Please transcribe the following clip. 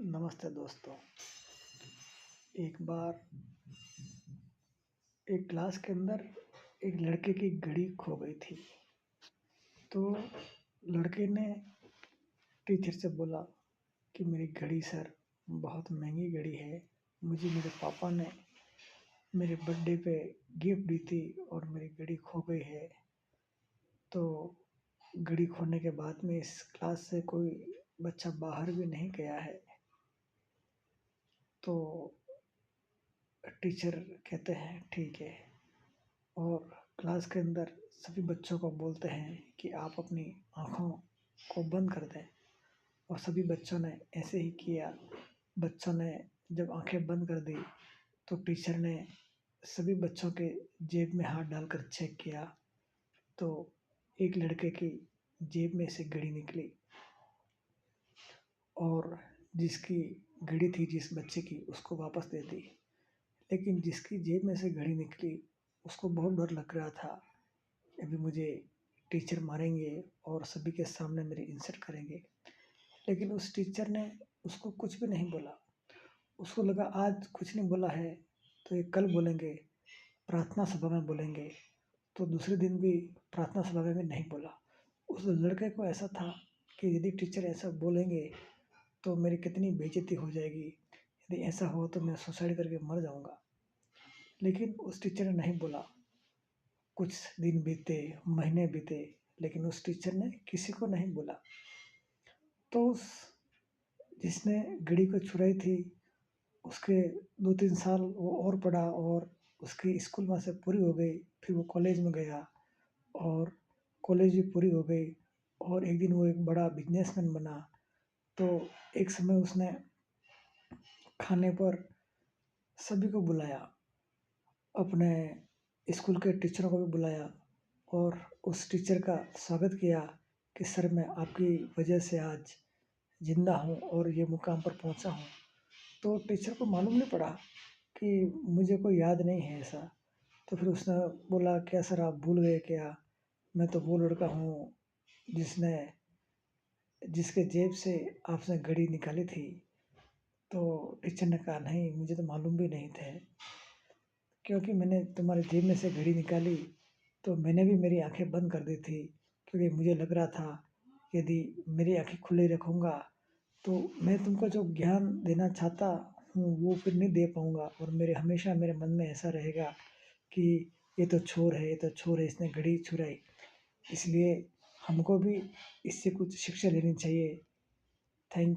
नमस्ते दोस्तों। एक बार एक क्लास के अंदर एक लड़के की घड़ी खो गई थी। तो लड़के ने टीचर से बोला कि मेरी घड़ी सर बहुत महंगी घड़ी है, मुझे मेरे पापा ने मेरे बर्थडे पे गिफ्ट दी थी और मेरी घड़ी खो गई है। तो घड़ी खोने के बाद में इस क्लास से कोई बच्चा बाहर भी नहीं गया है। तो टीचर कहते हैं ठीक है, और क्लास के अंदर सभी बच्चों को बोलते हैं कि आप अपनी आँखों को बंद कर दें, और सभी बच्चों ने ऐसे ही किया। बच्चों ने जब आँखें बंद कर दी तो टीचर ने सभी बच्चों के जेब में हाथ डालकर चेक किया, तो एक लड़के की जेब में से घड़ी निकली, और जिसकी घड़ी थी जिस बच्चे की, उसको वापस दे दी। लेकिन जिसकी जेब में से घड़ी निकली उसको बहुत डर लग रहा था, अभी मुझे टीचर मारेंगे और सभी के सामने मेरी इंसल्ट करेंगे। लेकिन उस टीचर ने उसको कुछ भी नहीं बोला। उसको लगा आज कुछ नहीं बोला है तो ये कल बोलेंगे, प्रार्थना सभा में बोलेंगे। तो दूसरे दिन भी प्रार्थना सभा में भी नहीं बोला। उस लड़के को ऐसा था कि यदि टीचर ऐसा बोलेंगे तो मेरी कितनी बेइज्जती हो जाएगी, यदि ऐसा हो तो मैं सुसाइड करके मर जाऊंगा। लेकिन उस टीचर ने नहीं बोला। कुछ दिन बीते, महीने बीते, लेकिन उस टीचर ने किसी को नहीं बोला। तो उस जिसने घड़ी को चुराई थी उसके 2-3 साल वो और पढ़ा, और उसकी स्कूल वहाँ से पूरी हो गई। फिर वो कॉलेज में गया और कॉलेज भी पूरी हो गई, और एक दिन वो एक बड़ा बिजनेसमैन बना। तो एक समय उसने खाने पर सभी को बुलाया, अपने स्कूल के टीचरों को भी बुलाया, और उस टीचर का स्वागत किया कि सर मैं आपकी वजह से आज ज़िंदा हूँ और ये मुकाम पर पहुँचा हूँ। तो टीचर को मालूम नहीं पड़ा कि मुझे कोई याद नहीं है ऐसा। तो फिर उसने बोला क्या सर आप भूल गए क्या, मैं तो वो लड़का हूँ जिसके जेब से आपने घड़ी निकाली थी। तो टीचर ने कहा नहीं, मुझे तो मालूम भी नहीं थे, क्योंकि मैंने तुम्हारे जेब में से घड़ी निकाली तो मैंने भी मेरी आंखें बंद कर दी थी, क्योंकि मुझे लग रहा था यदि मेरी आंखें खुली रखूँगा तो मैं तुमको जो ज्ञान देना चाहता हूँ वो फिर नहीं दे पाऊँगा, और मेरे हमेशा मेरे मन में ऐसा रहेगा कि ये तो चोर है, ये तो चोर है, इसने घड़ी चुराई। इसलिए हमको भी इससे कुछ शिक्षा लेनी चाहिए। थैंक